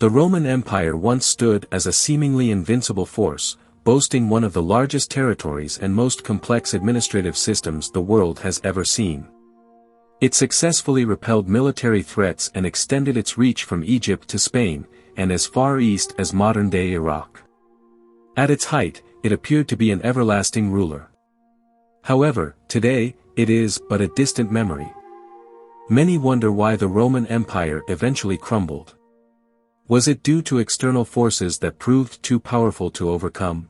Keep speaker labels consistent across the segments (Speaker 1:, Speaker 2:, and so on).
Speaker 1: The Roman Empire once stood as a seemingly invincible force, boasting one of the largest territories and most complex administrative systems the world has ever seen. It successfully repelled military threats and extended its reach from Egypt to Spain, and as far east as modern-day Iraq. At its height, it appeared to be an everlasting ruler. However, today, it is but a distant memory. Many wonder why the Roman Empire eventually crumbled. Was it due to external forces that proved too powerful to overcome?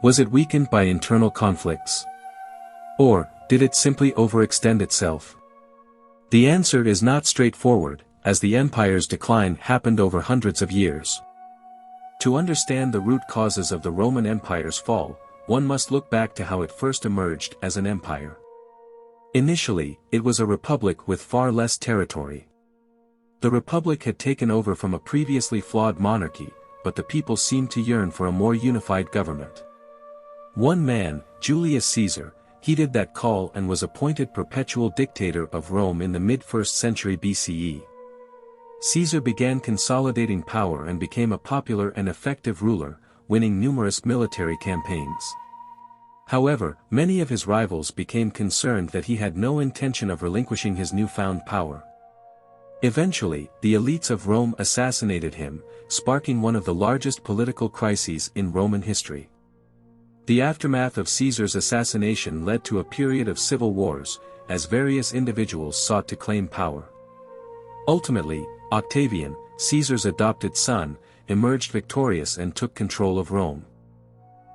Speaker 1: Was it weakened by internal conflicts? Or, did it simply overextend itself? The answer is not straightforward, as the empire's decline happened over hundreds of years. To understand the root causes of the Roman Empire's fall, one must look back to how it first emerged as an empire. Initially, it was a republic with far less territory. The republic had taken over from a previously flawed monarchy, but the people seemed to yearn for a more unified government. One man, Julius Caesar, heeded that call and was appointed perpetual dictator of Rome in the mid-1st century BCE. Caesar began consolidating power and became a popular and effective ruler, winning numerous military campaigns. However, many of his rivals became concerned that he had no intention of relinquishing his newfound power. Eventually, the elites of Rome assassinated him, sparking one of the largest political crises in Roman history. The aftermath of Caesar's assassination led to a period of civil wars, as various individuals sought to claim power. Ultimately, Octavian, Caesar's adopted son, emerged victorious and took control of Rome.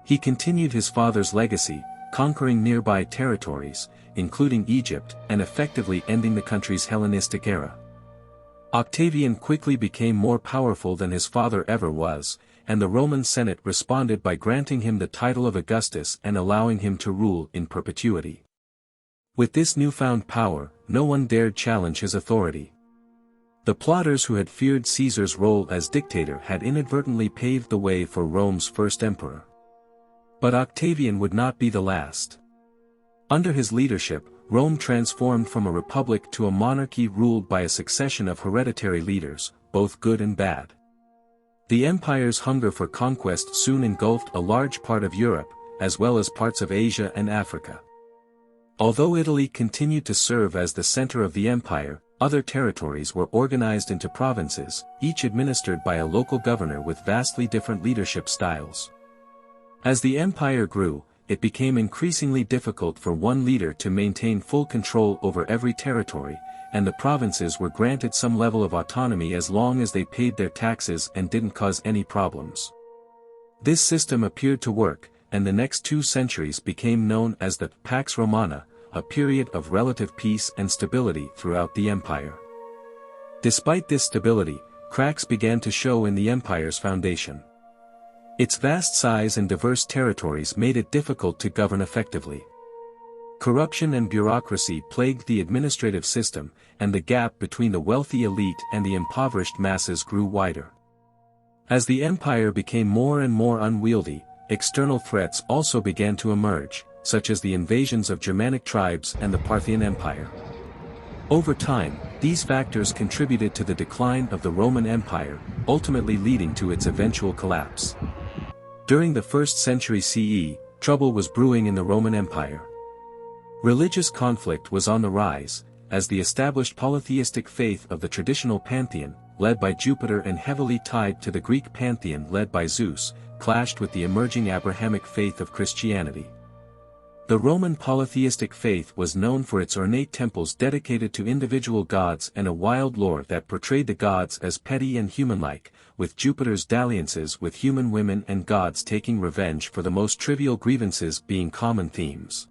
Speaker 1: He continued his father's legacy, conquering nearby territories, including Egypt, and effectively ending the country's Hellenistic era. Octavian quickly became more powerful than his father ever was, and the Roman Senate responded by granting him the title of Augustus and allowing him to rule in perpetuity. With this newfound power, no one dared challenge his authority. The plotters who had feared Caesar's role as dictator had inadvertently paved the way for Rome's first emperor. But Octavian would not be the last. Under his leadership, Rome transformed from a republic to a monarchy ruled by a succession of hereditary leaders, both good and bad. The empire's hunger for conquest soon engulfed a large part of Europe, as well as parts of Asia and Africa. Although Italy continued to serve as the center of the empire, other territories were organized into provinces, each administered by a local governor with vastly different leadership styles. As the empire grew, it became increasingly difficult for one leader to maintain full control over every territory, and the provinces were granted some level of autonomy as long as they paid their taxes and didn't cause any problems. This system appeared to work, and the next 2 centuries became known as the Pax Romana, a period of relative peace and stability throughout the empire. Despite this stability, cracks began to show in the empire's foundation. Its vast size and diverse territories made it difficult to govern effectively. Corruption and bureaucracy plagued the administrative system, and the gap between the wealthy elite and the impoverished masses grew wider. As the empire became more and more unwieldy, external threats also began to emerge, such as the invasions of Germanic tribes and the Parthian Empire. Over time, these factors contributed to the decline of the Roman Empire, ultimately leading to its eventual collapse. During the 1st century CE, trouble was brewing in the Roman Empire. Religious conflict was on the rise, as the established polytheistic faith of the traditional pantheon, led by Jupiter and heavily tied to the Greek pantheon led by Zeus, clashed with the emerging Abrahamic faith of Christianity. The Roman polytheistic faith was known for its ornate temples dedicated to individual gods and a wild lore that portrayed the gods as petty and human-like, with Jupiter's dalliances with human women and gods taking revenge for the most trivial grievances being common themes.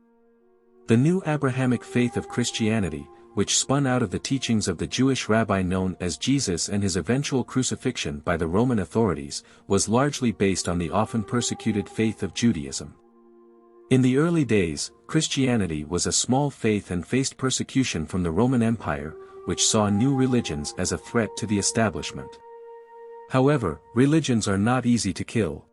Speaker 1: The new Abrahamic faith of Christianity, which spun out of the teachings of the Jewish rabbi known as Jesus and his eventual crucifixion by the Roman authorities, was largely based on the often persecuted faith of Judaism. In the early days, Christianity was a small faith and faced persecution from the Roman Empire, which saw new religions as a threat to the establishment. However, religions are not easy to kill.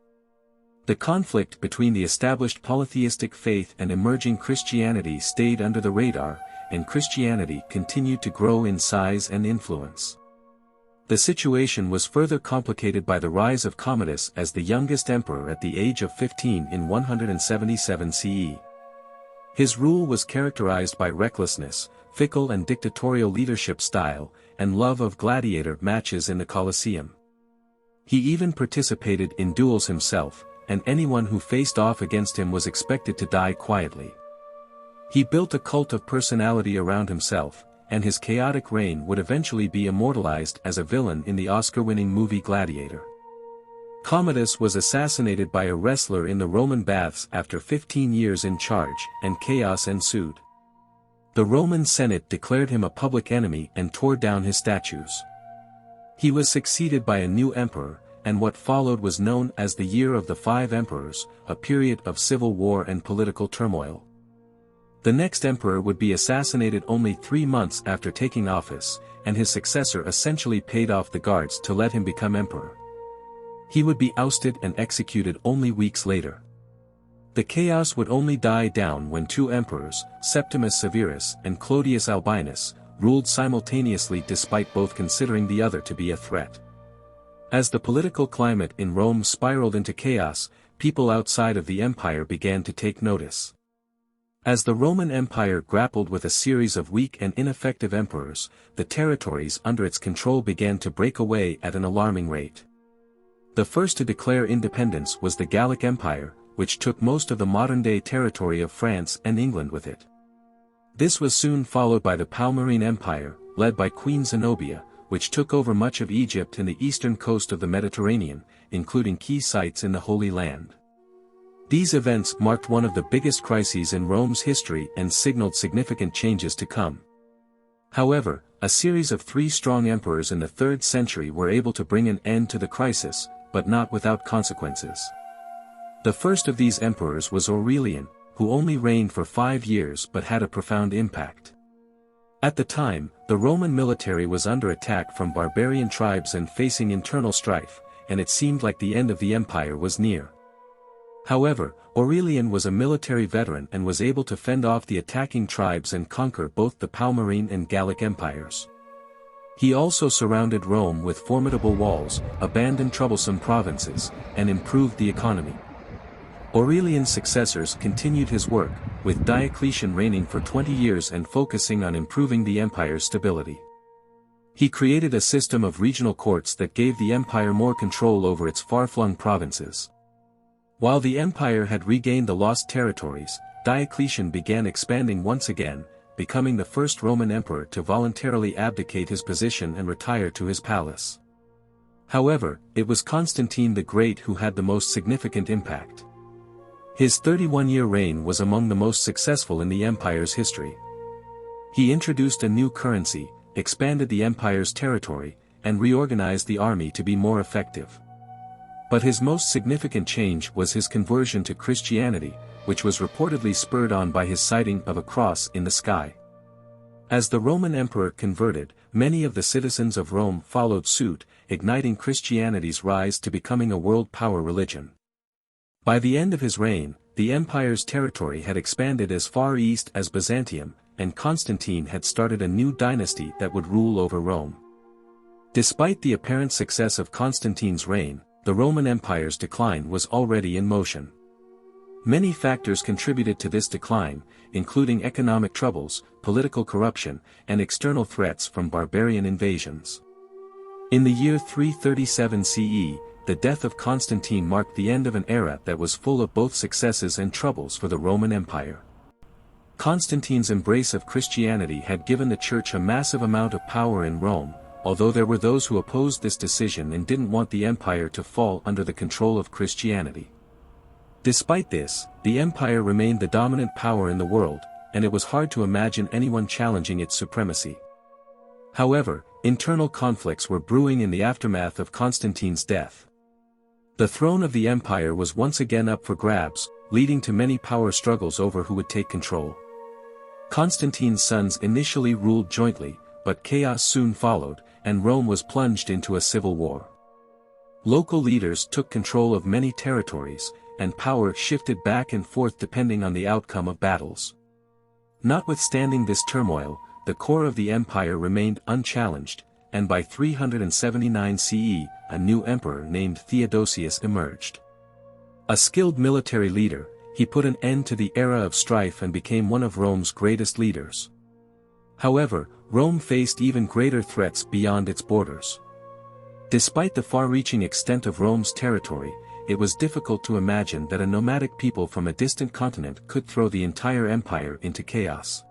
Speaker 1: The conflict between the established polytheistic faith and emerging Christianity stayed under the radar, and Christianity continued to grow in size and influence. The situation was further complicated by the rise of Commodus as the youngest emperor at the age of 15 in 177 CE. His rule was characterized by recklessness, fickle and dictatorial leadership style, and love of gladiator matches in the Colosseum. He even participated in duels himself, and anyone who faced off against him was expected to die quietly. He built a cult of personality around himself, and his chaotic reign would eventually be immortalized as a villain in the Oscar-winning movie Gladiator. Commodus was assassinated by a wrestler in the Roman baths after 15 years in charge, and chaos ensued. The Roman Senate declared him a public enemy and tore down his statues. He was succeeded by a new emperor, and what followed was known as the Year of the Five Emperors, a period of civil war and political turmoil. The next emperor would be assassinated only 3 months after taking office, and his successor essentially paid off the guards to let him become emperor. He would be ousted and executed only weeks later. The chaos would only die down when 2 emperors, Septimus Severus and Clodius Albinus, ruled simultaneously despite both considering the other to be a threat. As the political climate in Rome spiraled into chaos, people outside of the empire began to take notice. As the Roman Empire grappled with a series of weak and ineffective emperors, the territories under its control began to break away at an alarming rate. The first to declare independence was the Gallic Empire, which took most of the modern-day territory of France and England with it. This was soon followed by the Palmyrene Empire, led by Queen Zenobia, which took over much of Egypt and the eastern coast of the Mediterranean, including key sites in the Holy Land. These events marked one of the biggest crises in Rome's history and signaled significant changes to come. However, a series of 3 strong emperors in the 3rd century were able to bring an end to the crisis, but not without consequences. The first of these emperors was Aurelian, who only reigned for 5 years but had a profound impact. At the time, the Roman military was under attack from barbarian tribes and facing internal strife, and it seemed like the end of the empire was near. However, Aurelian was a military veteran and was able to fend off the attacking tribes and conquer both the Palmyrene and Gallic empires. He also surrounded Rome with formidable walls, abandoned troublesome provinces, and improved the economy. Aurelian's successors continued his work, with Diocletian reigning for 20 years and focusing on improving the empire's stability. He created a system of regional courts that gave the empire more control over its far-flung provinces. While the empire had regained the lost territories, Diocletian began expanding once again, becoming the first Roman emperor to voluntarily abdicate his position and retire to his palace. However, it was Constantine the Great who had the most significant impact. His 31-year reign was among the most successful in the empire's history. He introduced a new currency, expanded the empire's territory, and reorganized the army to be more effective. But his most significant change was his conversion to Christianity, which was reportedly spurred on by his sighting of a cross in the sky. As the Roman emperor converted, many of the citizens of Rome followed suit, igniting Christianity's rise to becoming a world power religion. By the end of his reign, the empire's territory had expanded as far east as Byzantium, and Constantine had started a new dynasty that would rule over Rome. Despite the apparent success of Constantine's reign, the Roman Empire's decline was already in motion. Many factors contributed to this decline, including economic troubles, political corruption, and external threats from barbarian invasions. In the year 337 CE, the death of Constantine marked the end of an era that was full of both successes and troubles for the Roman Empire. Constantine's embrace of Christianity had given the Church a massive amount of power in Rome, although there were those who opposed this decision and didn't want the empire to fall under the control of Christianity. Despite this, the empire remained the dominant power in the world, and it was hard to imagine anyone challenging its supremacy. However, internal conflicts were brewing in the aftermath of Constantine's death. The throne of the empire was once again up for grabs, leading to many power struggles over who would take control. Constantine's sons initially ruled jointly, but chaos soon followed, and Rome was plunged into a civil war. Local leaders took control of many territories, and power shifted back and forth depending on the outcome of battles. Notwithstanding this turmoil, the core of the empire remained unchallenged, and by 379 CE, a new emperor named Theodosius emerged. A skilled military leader, he put an end to the era of strife and became one of Rome's greatest leaders. However, Rome faced even greater threats beyond its borders. Despite the far-reaching extent of Rome's territory, it was difficult to imagine that a nomadic people from a distant continent could throw the entire empire into chaos.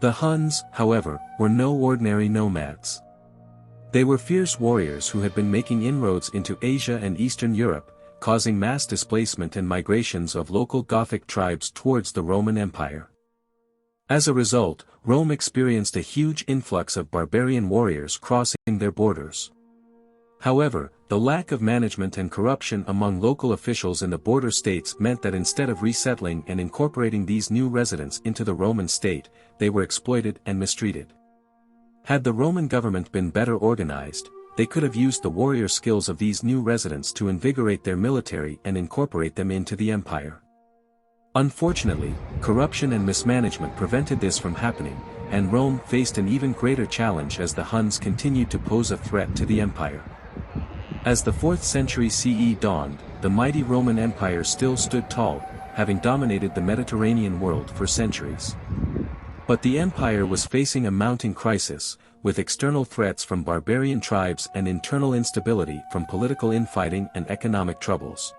Speaker 1: The Huns, however, were no ordinary nomads. They were fierce warriors who had been making inroads into Asia and Eastern Europe, causing mass displacement and migrations of local Gothic tribes towards the Roman Empire. As a result, Rome experienced a huge influx of barbarian warriors crossing their borders. However, the lack of management and corruption among local officials in the border states meant that instead of resettling and incorporating these new residents into the Roman state, they were exploited and mistreated. Had the Roman government been better organized, they could have used the warrior skills of these new residents to invigorate their military and incorporate them into the empire. Unfortunately, corruption and mismanagement prevented this from happening, and Rome faced an even greater challenge as the Huns continued to pose a threat to the empire. As the 4th century CE dawned, the mighty Roman Empire still stood tall, having dominated the Mediterranean world for centuries. But the empire was facing a mounting crisis, with external threats from barbarian tribes and internal instability from political infighting and economic troubles.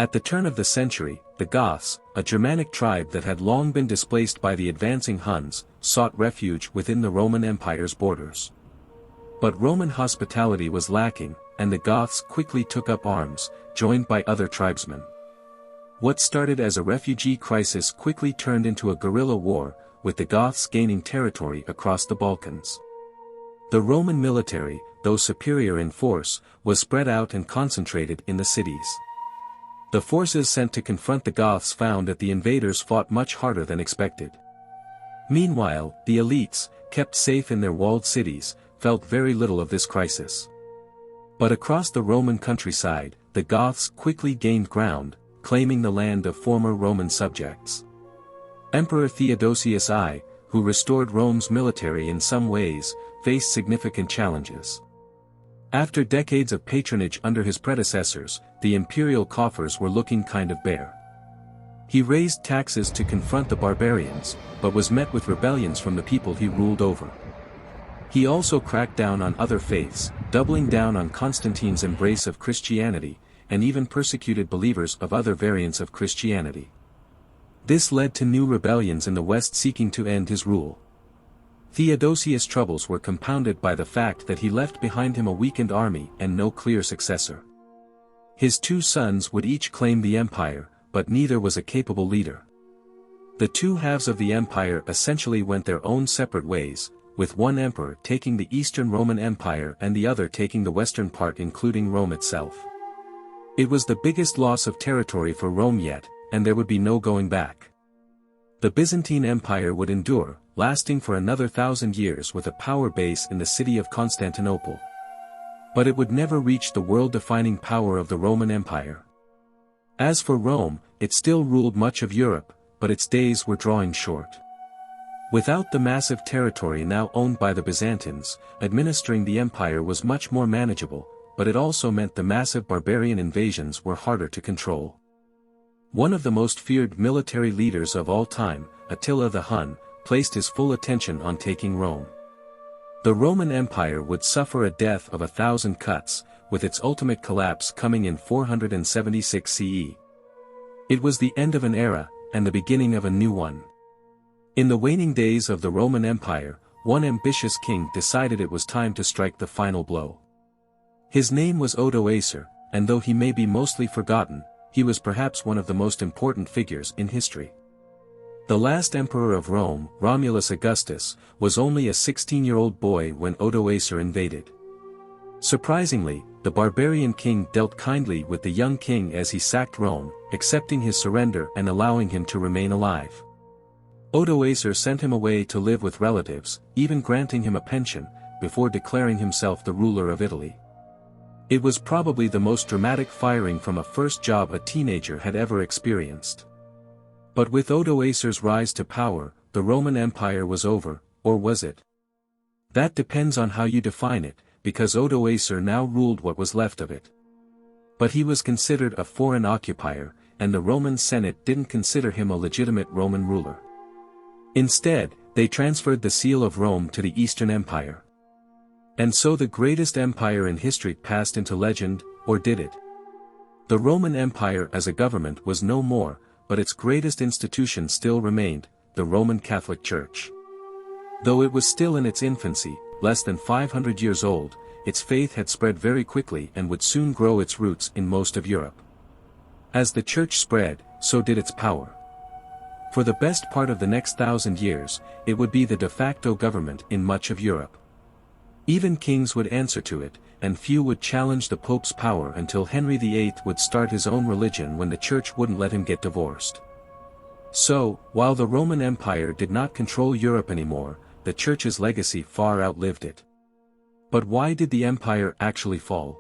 Speaker 1: At the turn of the century, the Goths, a Germanic tribe that had long been displaced by the advancing Huns, sought refuge within the Roman Empire's borders. But Roman hospitality was lacking, and the Goths quickly took up arms, joined by other tribesmen. What started as a refugee crisis quickly turned into a guerrilla war, with the Goths gaining territory across the Balkans. The Roman military, though superior in force, was spread out and concentrated in the cities. The forces sent to confront the Goths found that the invaders fought much harder than expected. Meanwhile, the elites, kept safe in their walled cities, felt very little of this crisis. But across the Roman countryside, the Goths quickly gained ground, claiming the land of former Roman subjects. Emperor Theodosius I, who restored Rome's military in some ways, faced significant challenges. After decades of patronage under his predecessors, the imperial coffers were looking kind of bare. He raised taxes to confront the barbarians, but was met with rebellions from the people he ruled over. He also cracked down on other faiths, doubling down on Constantine's embrace of Christianity, and even persecuted believers of other variants of Christianity. This led to new rebellions in the West seeking to end his rule. Theodosius' troubles were compounded by the fact that he left behind him a weakened army and no clear successor. His 2 sons would each claim the empire, but neither was a capable leader. The 2 halves of the empire essentially went their own separate ways, with one emperor taking the Eastern Roman Empire and the other taking the western part including Rome itself. It was the biggest loss of territory for Rome yet, and there would be no going back. The Byzantine Empire would endure, lasting for another 1,000 years with a power base in the city of Constantinople. But it would never reach the world-defining power of the Roman Empire. As for Rome, it still ruled much of Europe, but its days were drawing short. Without the massive territory now owned by the Byzantines, administering the empire was much more manageable, but it also meant the massive barbarian invasions were harder to control. One of the most feared military leaders of all time, Attila the Hun, placed his full attention on taking Rome. The Roman Empire would suffer a death of 1,000 cuts, with its ultimate collapse coming in 476 CE. It was the end of an era, and the beginning of a new one. In the waning days of the Roman Empire, one ambitious king decided it was time to strike the final blow. His name was Odoacer, and though he may be mostly forgotten, he was perhaps one of the most important figures in history. The last emperor of Rome, Romulus Augustus, was only a 16-year-old boy when Odoacer invaded. Surprisingly, the barbarian king dealt kindly with the young king as he sacked Rome, accepting his surrender and allowing him to remain alive. Odoacer sent him away to live with relatives, even granting him a pension, before declaring himself the ruler of Italy. It was probably the most dramatic firing from a first job a teenager had ever experienced. But with Odoacer's rise to power, the Roman Empire was over, or was it? That depends on how you define it, because Odoacer now ruled what was left of it. But he was considered a foreign occupier, and the Roman Senate didn't consider him a legitimate Roman ruler. Instead, they transferred the seal of Rome to the Eastern Empire. And so the greatest empire in history passed into legend, or did it? The Roman Empire as a government was no more, but its greatest institution still remained, the Roman Catholic Church. Though it was still in its infancy, less than 500 years old, its faith had spread very quickly and would soon grow its roots in most of Europe. As the Church spread, so did its power. For the best part of the next 1,000 years, it would be the de facto government in much of Europe. Even kings would answer to it, and few would challenge the Pope's power until Henry VIII would start his own religion when the Church wouldn't let him get divorced. So, while the Roman Empire did not control Europe anymore, the Church's legacy far outlived it. But why did the empire actually fall?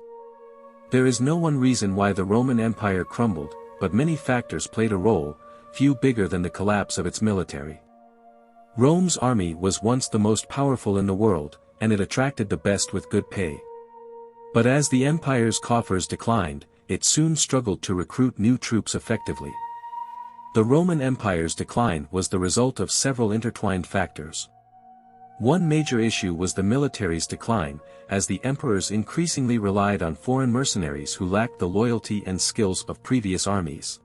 Speaker 1: There is no one reason why the Roman Empire crumbled, but many factors played a role, few bigger than the collapse of its military. Rome's army was once the most powerful in the world, and it attracted the best with good pay. But as the empire's coffers declined, it soon struggled to recruit new troops effectively. The Roman Empire's decline was the result of several intertwined factors. One major issue was the military's decline, as the emperors increasingly relied on foreign mercenaries who lacked the loyalty and skills of previous armies.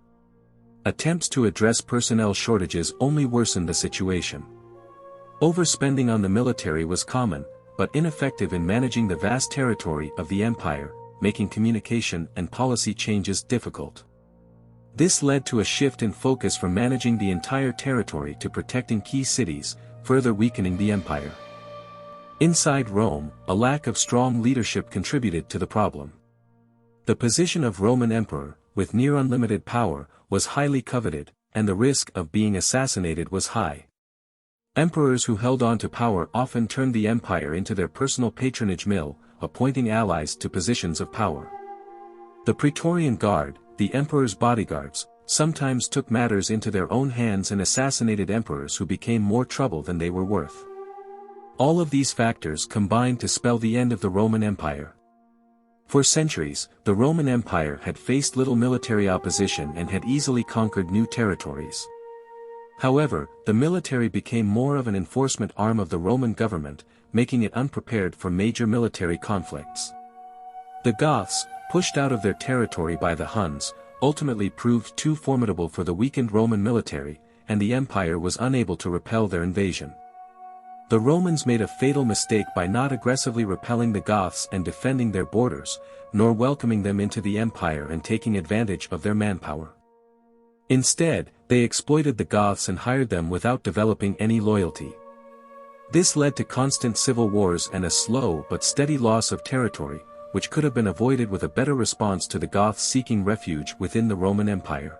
Speaker 1: Attempts to address personnel shortages only worsened the situation. Overspending on the military was common, but ineffective in managing the vast territory of the empire, making communication and policy changes difficult. This led to a shift in focus from managing the entire territory to protecting key cities, further weakening the empire. Inside Rome, a lack of strong leadership contributed to the problem. The position of Roman emperor, with near unlimited power, was highly coveted, and the risk of being assassinated was high. Emperors who held on to power often turned the empire into their personal patronage mill, appointing allies to positions of power. The Praetorian Guard, the emperor's bodyguards, sometimes took matters into their own hands and assassinated emperors who became more trouble than they were worth. All of these factors combined to spell the end of the Roman Empire. For centuries, the Roman Empire had faced little military opposition and had easily conquered new territories. However, the military became more of an enforcement arm of the Roman government, making it unprepared for major military conflicts. The Goths, pushed out of their territory by the Huns, ultimately proved too formidable for the weakened Roman military, and the empire was unable to repel their invasion. The Romans made a fatal mistake by not aggressively repelling the Goths and defending their borders, nor welcoming them into the empire and taking advantage of their manpower. Instead, they exploited the Goths and hired them without developing any loyalty. This led to constant civil wars and a slow but steady loss of territory, which could have been avoided with a better response to the Goths seeking refuge within the Roman Empire.